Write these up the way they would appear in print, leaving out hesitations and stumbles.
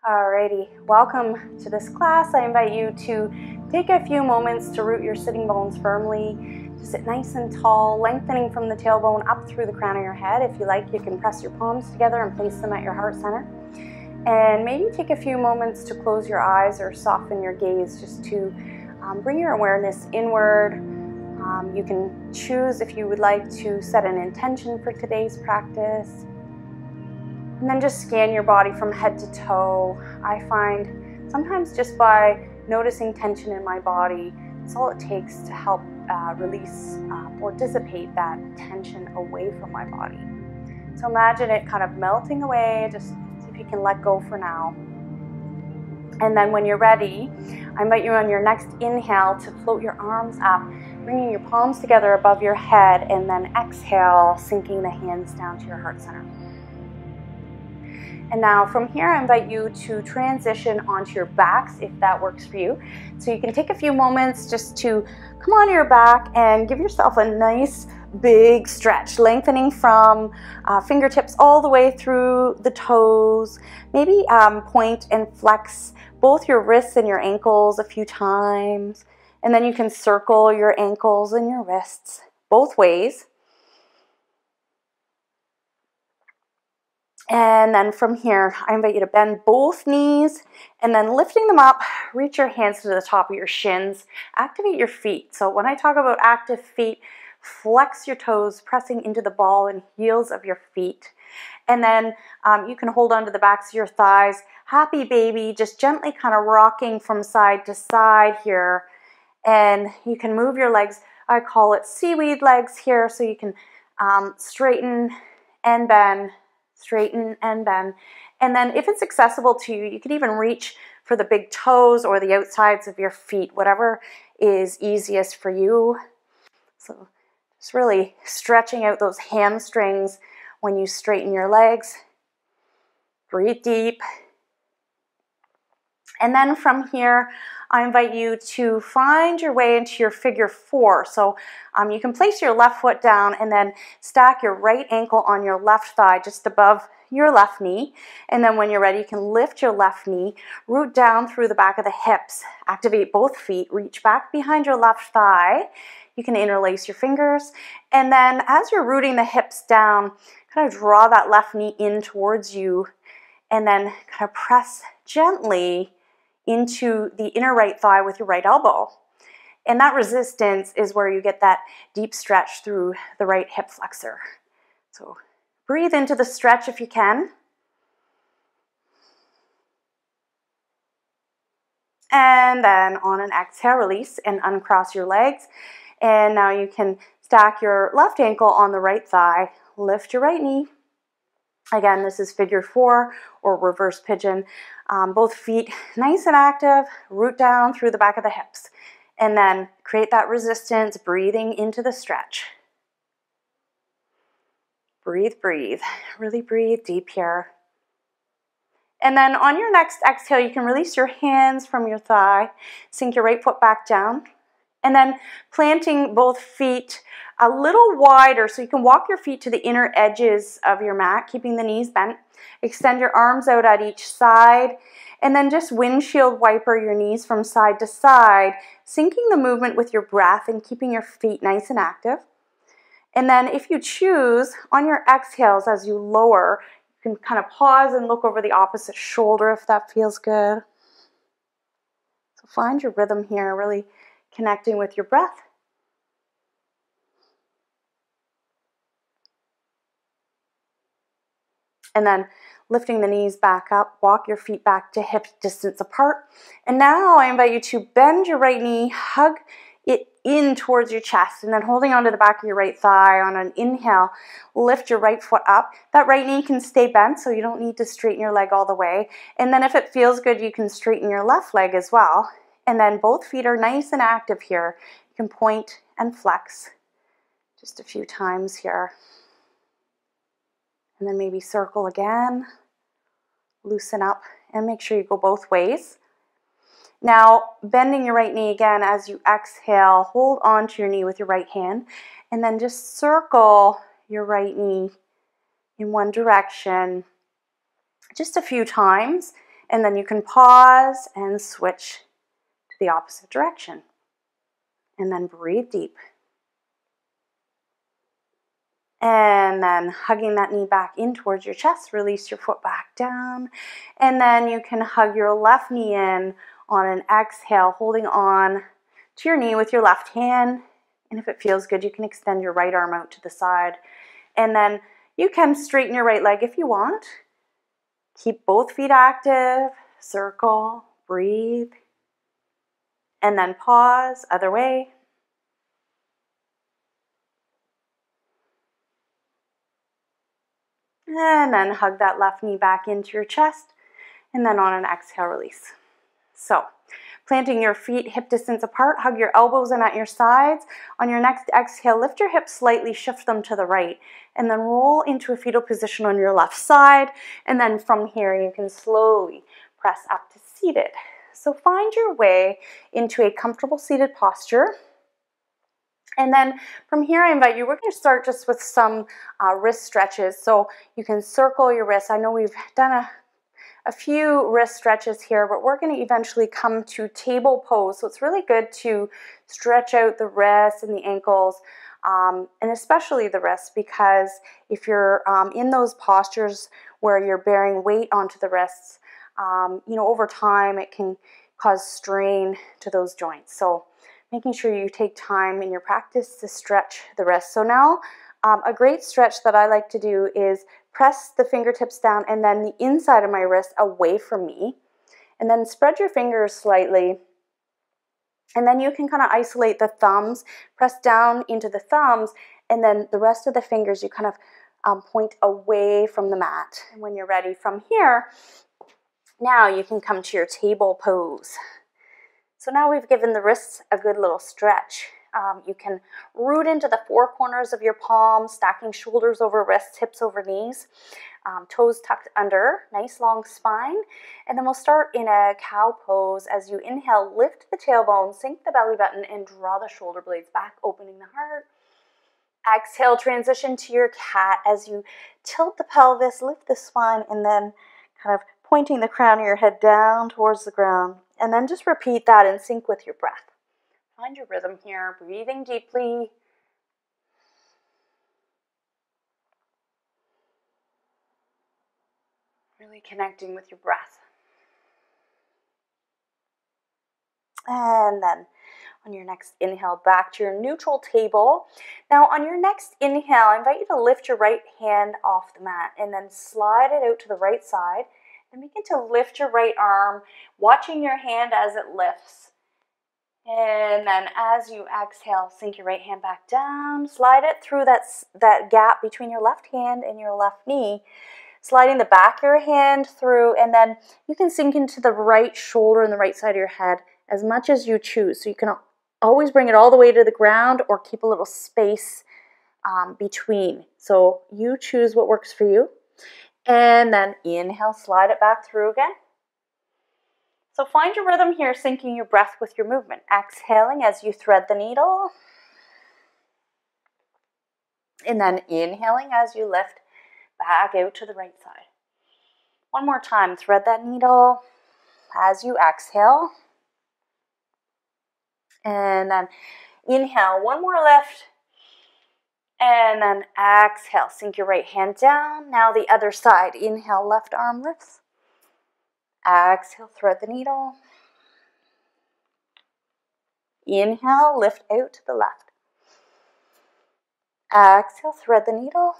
Alrighty, welcome to this class. I invite you to take a few moments to root your sitting bones firmly, to sit nice and tall, lengthening from the tailbone up through the crown of your head. If you like, you can press your palms together and place them at your heart center. And maybe take a few moments to close your eyes or soften your gaze, just to bring your awareness inward. You can choose if you would like to set an intention for today's practice. And then just scan your body from head to toe. I find sometimes just by noticing tension in my body, it's all it takes to help release or dissipate that tension away from my body. So imagine it kind of melting away. Just see if you can let go for now. And then when you're ready, I invite you on your next inhale to float your arms up, bringing your palms together above your head, and then exhale, sinking the hands down to your heart center. And now from here, I invite you to transition onto your backs if that works for you. So you can take a few moments just to come onto your back and give yourself a nice big stretch, lengthening from fingertips all the way through the toes. Maybe point and flex both your wrists and your ankles a few times. And then you can circle your ankles and your wrists both ways. And then from here, I invite you to bend both knees and then lifting them up, reach your hands to the top of your shins, activate your feet. So when I talk about active feet, flex your toes, pressing into the ball and heels of your feet. And then you can hold onto the backs of your thighs. Happy baby, just gently kind of rocking from side to side here. And you can move your legs. I call it seaweed legs here. So you can straighten and bend. Straighten and bend. And then if it's accessible to you, you can even reach for the big toes or the outsides of your feet, whatever is easiest for you. So just really stretching out those hamstrings when you straighten your legs. Breathe deep. And then from here, I invite you to find your way into your figure four. So you can place your left foot down and then stack your right ankle on your left thigh just above your left knee. And then when you're ready, you can lift your left knee, root down through the back of the hips, activate both feet, reach back behind your left thigh. You can interlace your fingers. And then as you're rooting the hips down, kind of draw that left knee in towards you and then kind of press gently into the inner right thigh with your right elbow. And that resistance is where you get that deep stretch through the right hip flexor. So breathe into the stretch if you can. And then on an exhale, release and uncross your legs. And now you can stack your left ankle on the right thigh, lift your right knee. Again, this is figure four or reverse pigeon. Both feet nice and active, root down through the back of the hips. And then create that resistance, breathing into the stretch. Breathe, breathe. Really breathe deep here. And then on your next exhale, you can release your hands from your thigh, sink your right foot back down. And then planting both feet a little wider so you can walk your feet to the inner edges of your mat, keeping the knees bent. Extend your arms out at each side and then just windshield wiper your knees from side to side, syncing the movement with your breath and keeping your feet nice and active. And then if you choose, on your exhales as you lower, you can kind of pause and look over the opposite shoulder if that feels good. So find your rhythm here, really connecting with your breath. And then lifting the knees back up, walk your feet back to hip distance apart. And now I invite you to bend your right knee, hug it in towards your chest, and then holding onto the back of your right thigh on an inhale, lift your right foot up. That right knee can stay bent, so you don't need to straighten your leg all the way. And then if it feels good, you can straighten your left leg as well. And then both feet are nice and active here. You can point and flex just a few times here. And then maybe circle again, loosen up, and make sure you go both ways. Now, bending your right knee again as you exhale, hold onto your knee with your right hand, and then just circle your right knee in one direction just a few times. And then you can pause and switch to the opposite direction. And then breathe deep. And then hugging that knee back in towards your chest, release your foot back down. And then you can hug your left knee in on an exhale, holding on to your knee with your left hand. And if it feels good, you can extend your right arm out to the side. And then you can straighten your right leg if you want. Keep both feet active, circle, breathe. And then pause, other way. And then hug that left knee back into your chest. And then on an exhale, release. So, planting your feet hip distance apart, hug your elbows in at your sides. On your next exhale, lift your hips slightly, shift them to the right. And then roll into a fetal position on your left side. And then from here, you can slowly press up to seated. So find your way into a comfortable seated posture. And then from here, I invite you, we're going to start just with some wrist stretches. So you can circle your wrists. I know we've done a few wrist stretches here, but we're going to eventually come to table pose. So it's really good to stretch out the wrists and the ankles, and especially the wrists, because if you're in those postures where you're bearing weight onto the wrists, over time it can cause strain to those joints. So making sure you take time in your practice to stretch the wrists. So now a great stretch that I like to do is press the fingertips down and then the inside of my wrist away from me. And then spread your fingers slightly. And then you can kind of isolate the thumbs, press down into the thumbs, and then the rest of the fingers you kind of point away from the mat. And when you're ready from here, now you can come to your table pose. So now we've given the wrists a good little stretch. You can root into the four corners of your palms, stacking shoulders over wrists, hips over knees, toes tucked under, nice long spine. And then we'll start in a cow pose. As you inhale, lift the tailbone, sink the belly button, and draw the shoulder blades back, opening the heart. Exhale, transition to your cat as you tilt the pelvis, lift the spine, and then kind of pointing the crown of your head down towards the ground. And then just repeat that in sync with your breath. Find your rhythm here, breathing deeply. Really connecting with your breath. And then on your next inhale, back to your neutral table. Now on your next inhale, I invite you to lift your right hand off the mat and then slide it out to the right side. And begin to lift your right arm, watching your hand as it lifts. And then as you exhale, sink your right hand back down, slide it through that gap between your left hand and your left knee, sliding the back of your hand through, and then you can sink into the right shoulder and the right side of your head as much as you choose. So you can always bring it all the way to the ground or keep a little space between. So you choose what works for you. And then inhale, slide it back through again. So find your rhythm here, syncing your breath with your movement. Exhaling as you thread the needle. And then inhaling as you lift back out to the right side. One more time, thread that needle as you exhale. And then inhale, one more lift. And then exhale, sink your right hand down. Now the other side. Inhale, left arm lifts. Exhale, thread the needle. Inhale, lift out to the left. Exhale, thread the needle.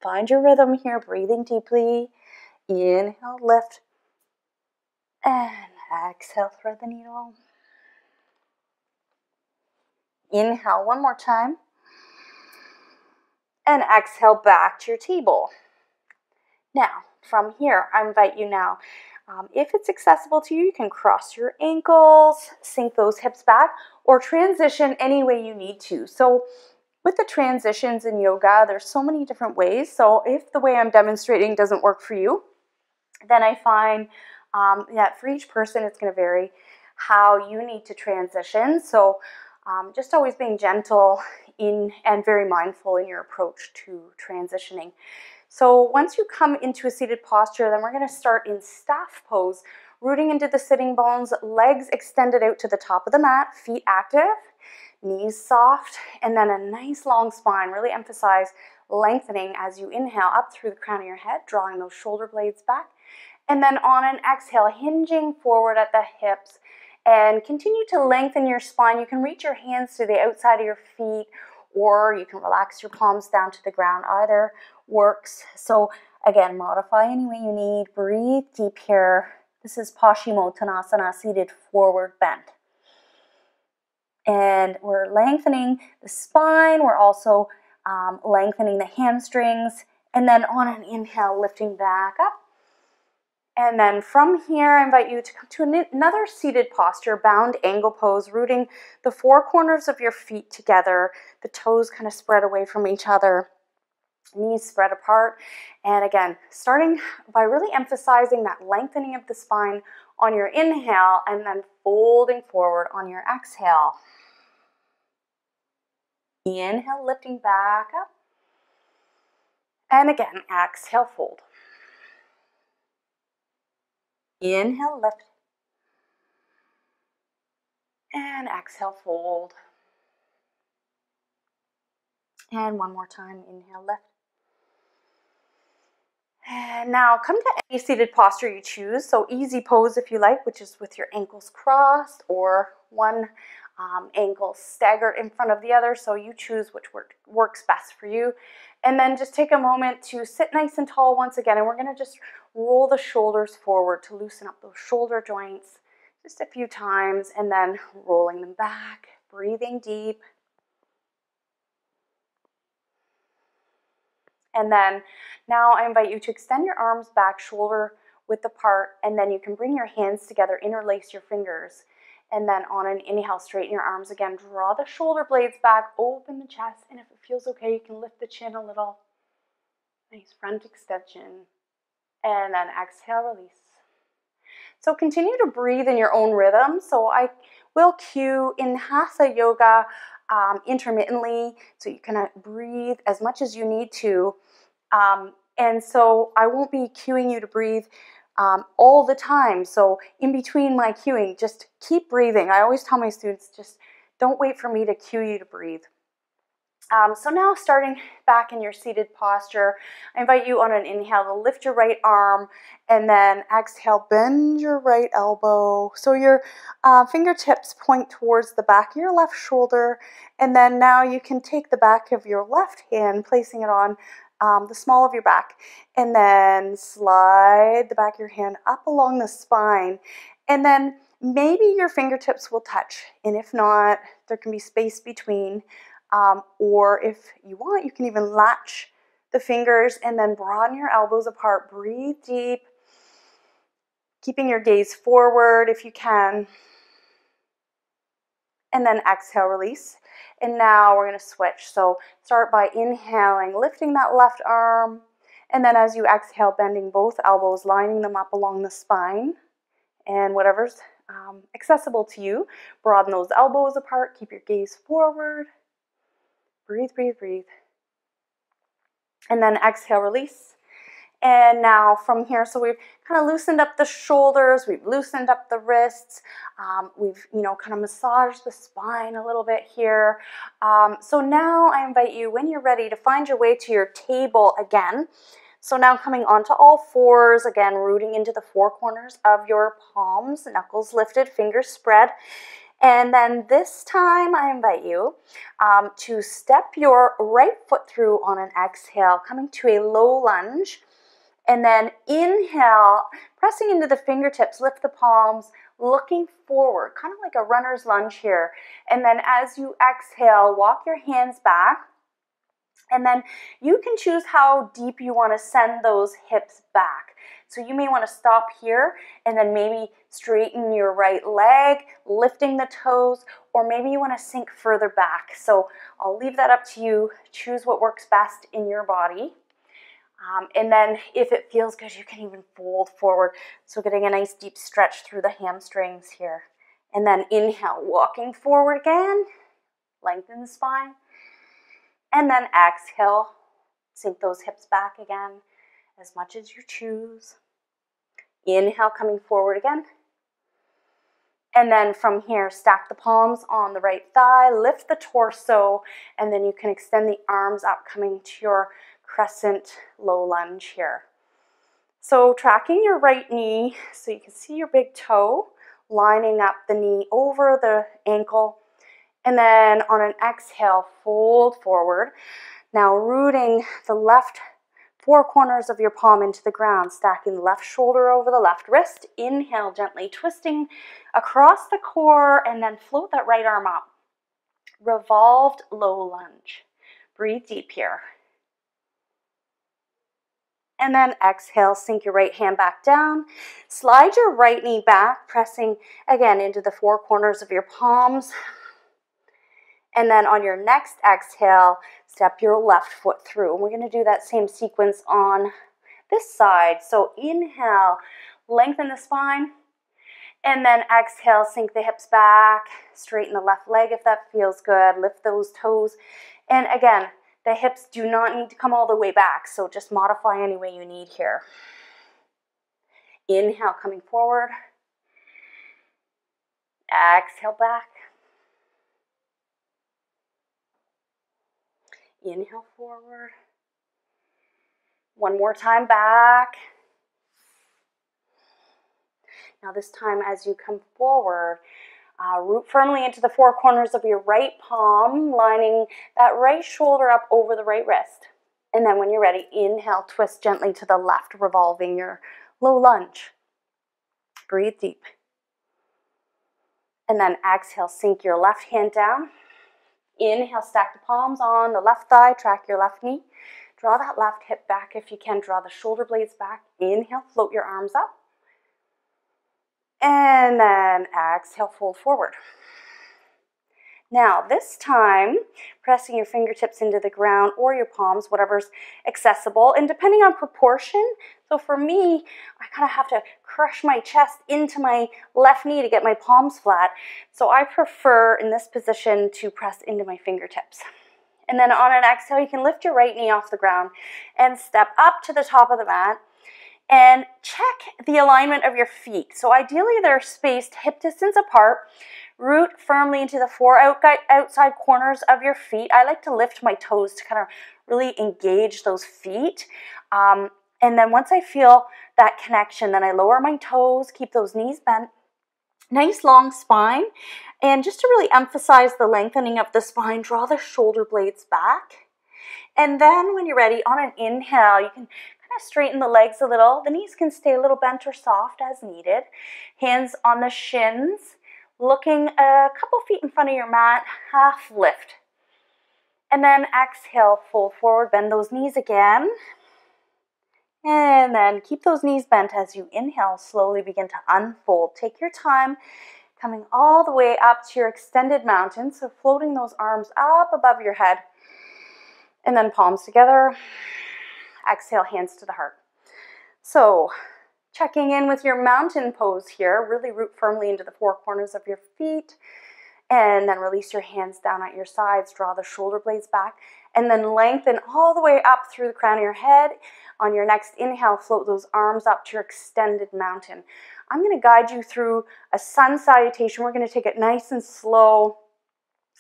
Find your rhythm here, breathing deeply. Inhale, lift. And exhale, thread the needle. Inhale one more time. And exhale back to your table. Now, from here, I invite you now, if it's accessible to you, you can cross your ankles, sink those hips back, or transition any way you need to. So with the transitions in yoga, there's so many different ways. So if the way I'm demonstrating doesn't work for you, then I find that for each person, it's going to vary how you need to transition. So just always being gentle and very mindful in your approach to transitioning. So once you come into a seated posture, then we're going to start in staff pose, rooting into the sitting bones, legs extended out to the top of the mat, feet active, knees soft, and then a nice long spine. Really emphasize lengthening as you inhale up through the crown of your head, drawing those shoulder blades back. And then on an exhale, hinging forward at the hips, and continue to lengthen your spine. You can reach your hands to the outside of your feet, or you can relax your palms down to the ground. Either works. So again, modify any way you need. Breathe deep here. This is Paschimottanasana, seated forward bend. And we're lengthening the spine. We're also lengthening the hamstrings. And then on an inhale, lifting back up. And then from here, I invite you to come to another seated posture, bound angle pose, rooting the four corners of your feet together, the toes kind of spread away from each other, knees spread apart. And again, starting by really emphasizing that lengthening of the spine on your inhale, and then folding forward on your exhale. Inhale, lifting back up. And again, exhale, fold. Inhale, lift. And exhale, fold. And one more time, inhale, lift. And now come to any seated posture you choose. So easy pose if you like, which is with your ankles crossed or one ankle staggered in front of the other. So you choose which works best for you. And then just take a moment to sit nice and tall once again. And we're going to just roll the shoulders forward to loosen up those shoulder joints just a few times, and then rolling them back, breathing deep. And then now I invite you to extend your arms back, shoulder width apart, and then you can bring your hands together, interlace your fingers. And then on an inhale, straighten your arms again, draw the shoulder blades back, open the chest, and if it feels okay, you can lift the chin a little. Nice front extension. And then exhale, release. So continue to breathe in your own rhythm. So I will cue in Hatha Yoga intermittently, so you can breathe as much as you need to. And so I won't be cueing you to breathe all the time. So in between my cueing, just keep breathing. I always tell my students, just don't wait for me to cue you to breathe. So now starting back in your seated posture, I invite you on an inhale to lift your right arm, and then exhale, bend your right elbow. So your fingertips point towards the back of your left shoulder, and then now you can take the back of your left hand, placing it on the small of your back, and then slide the back of your hand up along the spine, and then maybe your fingertips will touch, and if not, there can be space between. Or if you want, you can even latch the fingers and then broaden your elbows apart. Breathe deep, keeping your gaze forward if you can. And then exhale, release. And now we're going to switch. So start by inhaling, lifting that left arm. And then as you exhale, bending both elbows, lining them up along the spine. And whatever's accessible to you, broaden those elbows apart. Keep your gaze forward. Breathe, breathe, breathe. And then exhale, release. And now from here, so we've kind of loosened up the shoulders, we've loosened up the wrists, we've, kind of massaged the spine a little bit here. So now I invite you, when you're ready, to find your way to your table again. So now coming onto all fours, again, rooting into the four corners of your palms, knuckles lifted, fingers spread. And then this time I invite you to step your right foot through on an exhale, coming to a low lunge. And then inhale, pressing into the fingertips, lift the palms, looking forward, kind of like a runner's lunge here. And then as you exhale, walk your hands back. And then you can choose how deep you want to send those hips back. So you may want to stop here and then maybe straighten your right leg, lifting the toes, or maybe you want to sink further back. So I'll leave that up to you. Choose what works best in your body. And then if it feels good, you can even fold forward. So getting a nice deep stretch through the hamstrings here. And then inhale, walking forward again, lengthen the spine. And then exhale, Sink those hips back again as much as you choose. Inhale, coming forward again. And then from here, stack the palms on the right thigh, lift the torso, and then you can extend the arms up, coming to your crescent low lunge here. So tracking your right knee so you can see your big toe, lining up the knee over the ankle, and then on an exhale, fold forward. Now rooting the left four corners of your palm into the ground, stacking the left shoulder over the left wrist. Inhale, gently twisting across the core, and then float that right arm up. Revolved low lunge. Breathe deep here. And then exhale, sink your right hand back down. Slide your right knee back, pressing again into the four corners of your palms. And then on your next exhale, step your left foot through. And we're going to do that same sequence on this side. So inhale, lengthen the spine. And then exhale, sink the hips back, straighten the left leg if that feels good. Lift those toes. And again, the hips do not need to come all the way back, so just modify any way you need here. Inhale, coming forward. Exhale, back. Inhale, forward. One more time, back. Now this time as you come forward, root firmly into the four corners of your right palm, lining that right shoulder up over the right wrist. And then when you're ready, inhale, twist gently to the left, revolving your low lunge. Breathe deep. And then exhale, sink your left hand down. Inhale, stack the palms on the left thigh, track your left knee. Draw that left hip back if you can, draw the shoulder blades back. Inhale, float your arms up. And then exhale, fold forward. Now this time, pressing your fingertips into the ground or your palms, whatever's accessible, and depending on proportion. So for me, I kind of have to crush my chest into my left knee to get my palms flat. So I prefer in this position to press into my fingertips. And then on an exhale, you can lift your right knee off the ground and step up to the top of the mat. And check the alignment of your feet. So ideally they're spaced hip distance apart. Root firmly into the four outside corners of your feet. I like to lift my toes to kind of really engage those feet. And then once I feel that connection, then I lower my toes, keep those knees bent. Nice long spine. And just to really emphasize the lengthening of the spine, draw the shoulder blades back. And then when you're ready, on an inhale, you can straighten the legs a little. The knees can stay a little bent or soft as needed. Hands on the shins, looking a couple feet in front of your mat, half lift. And then exhale, fold forward, bend those knees again. And then keep those knees bent as you inhale, slowly begin to unfold. Take your time, coming all the way up to your extended mountain. So floating those arms up above your head. And then palms together. Exhale, hands to the heart. So checking in with your mountain pose here, really root firmly into the four corners of your feet, and then release your hands down at your sides, draw the shoulder blades back, and then lengthen all the way up through the crown of your head. On your next inhale, float those arms up to your extended mountain. I'm going to guide you through a sun salutation. We're going to take it nice and slow.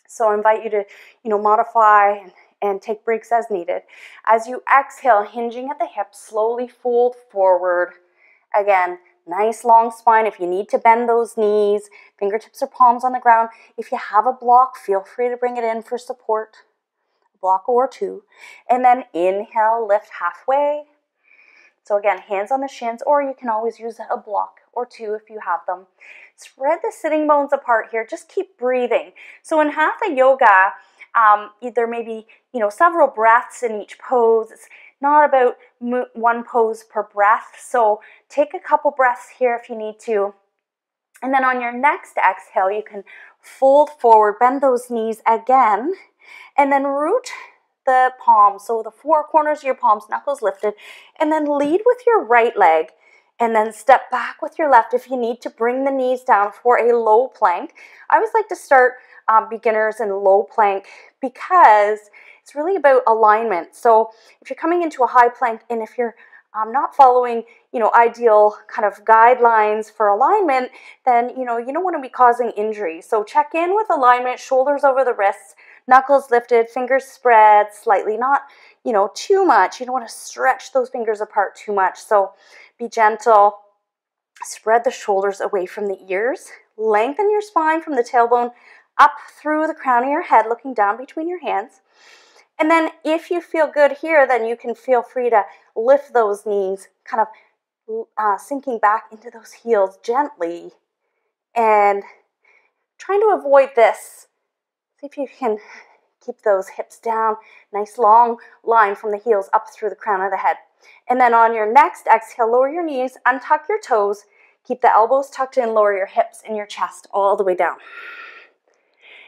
So I invite you to, modify and take breaks as needed. As you exhale, hinging at the hips, slowly fold forward. Again, nice long spine. If you need to bend those knees, fingertips or palms on the ground. If you have a block, feel free to bring it in for support, a block or two. And then inhale, lift halfway. So again, hands on the shins, or you can always use a block or two if you have them. Spread the sitting bones apart here. Just keep breathing. So in Hatha Yoga, there may be, several breaths in each pose. It's not about one pose per breath. So take a couple breaths here if you need to. And then on your next exhale, you can fold forward, bend those knees again, and then root the palms. So the four corners of your palms, knuckles lifted, and then lead with your right leg. And then step back with your left if you need to bring the knees down for a low plank. I always like to start beginners in low plank because it's really about alignment. So if you're coming into a high plank and if you're not following, ideal kind of guidelines for alignment, then, you don't want to be causing injury. So check in with alignment, shoulders over the wrists, knuckles lifted, fingers spread slightly, not, too much. You don't want to stretch those fingers apart too much. So be gentle. Spread the shoulders away from the ears. Lengthen your spine from the tailbone up through the crown of your head, looking down between your hands. And then if you feel good here, then you can feel free to lift those knees, kind of sinking back into those heels gently and trying to avoid this. See if you can keep those hips down, nice long line from the heels up through the crown of the head. And then on your next exhale, lower your knees, untuck your toes, keep the elbows tucked in, lower your hips and your chest all the way down.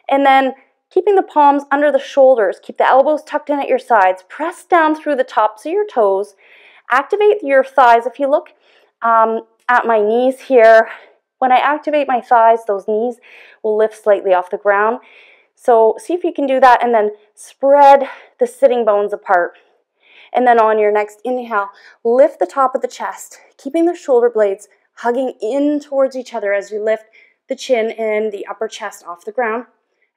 And then keeping the palms under the shoulders, keep the elbows tucked in at your sides, press down through the tops of your toes, activate your thighs. If you look at my knees here, when I activate my thighs, those knees will lift slightly off the ground. So see if you can do that and then spread the sitting bones apart. And then on your next inhale, lift the top of the chest, keeping the shoulder blades hugging in towards each other as you lift the chin and the upper chest off the ground.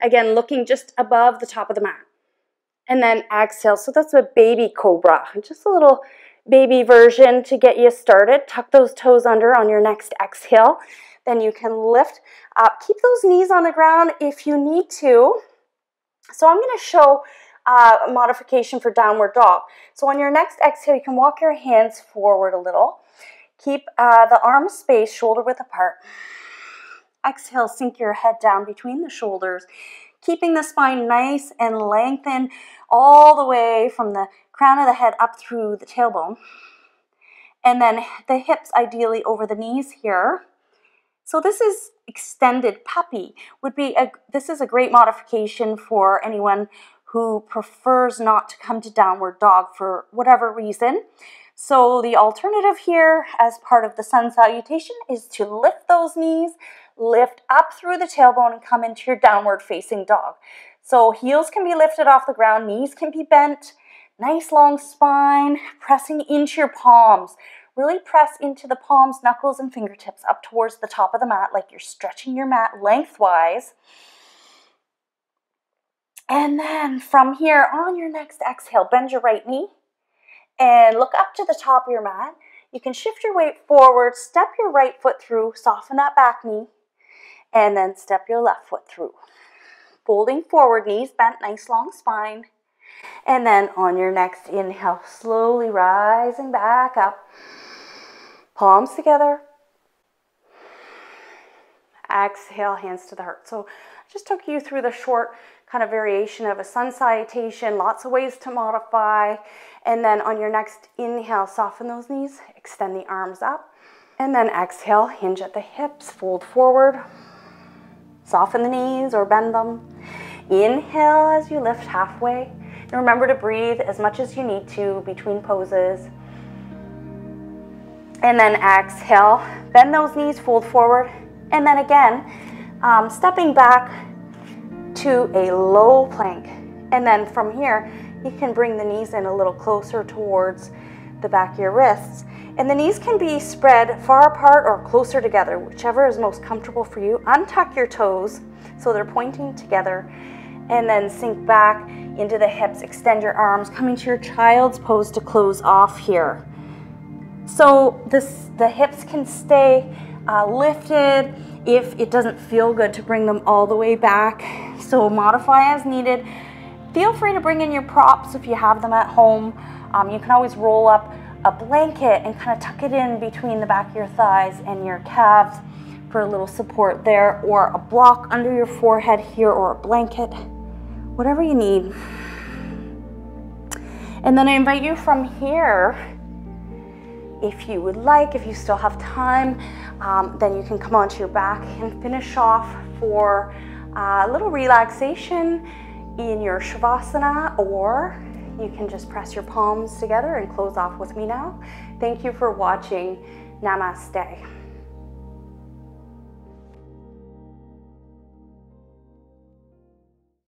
Again, looking just above the top of the mat. And then exhale. So that's a baby cobra, just a little baby version to get you started. Tuck those toes under on your next exhale. Then you can lift up. Keep those knees on the ground if you need to. So I'm going to show a modification for downward dog. So on your next exhale, you can walk your hands forward a little. Keep the arms spaced, shoulder width apart. Exhale, sink your head down between the shoulders, keeping the spine nice and lengthened all the way from the crown of the head up through the tailbone. And then the hips ideally over the knees here. So this is extended puppy. This is a great modification for anyone who prefers not to come to downward dog for whatever reason. So the alternative here as part of the sun salutation is to lift those knees, lift up through the tailbone and come into your downward facing dog. So heels can be lifted off the ground, knees can be bent, nice long spine, pressing into your palms. Really press into the palms, knuckles, and fingertips up towards the top of the mat like you're stretching your mat lengthwise. And then from here, on your next exhale, bend your right knee and look up to the top of your mat. You can shift your weight forward, step your right foot through, soften that back knee, and then step your left foot through. Folding forward, knees bent, nice long spine. And then on your next inhale, slowly rising back up. Palms together. Exhale, hands to the heart. So I just took you through the short kind of variation of a sun salutation, lots of ways to modify. And then on your next inhale, soften those knees, extend the arms up. And then exhale, hinge at the hips, fold forward. Soften the knees or bend them. Inhale as you lift halfway. And remember to breathe as much as you need to between poses. And then exhale, bend those knees, fold forward. And then again, stepping back to a low plank. And then from here, you can bring the knees in a little closer towards the back of your wrists. And the knees can be spread far apart or closer together, whichever is most comfortable for you. Untuck your toes so they're pointing together. And then sink back into the hips, extend your arms, come into your child's pose to close off here. So the hips can stay lifted if it doesn't feel good to bring them all the way back. So modify as needed. Feel free to bring in your props if you have them at home. You can always roll up a blanket and kind of tuck it in between the back of your thighs and your calves for a little support there, or a block under your forehead here, or a blanket, whatever you need. And then I invite you from here, if you would like, if you still have time, then you can come onto your back and finish off for a little relaxation in your Shavasana, or you can just press your palms together and close off with me now. Thank you for watching. Namaste.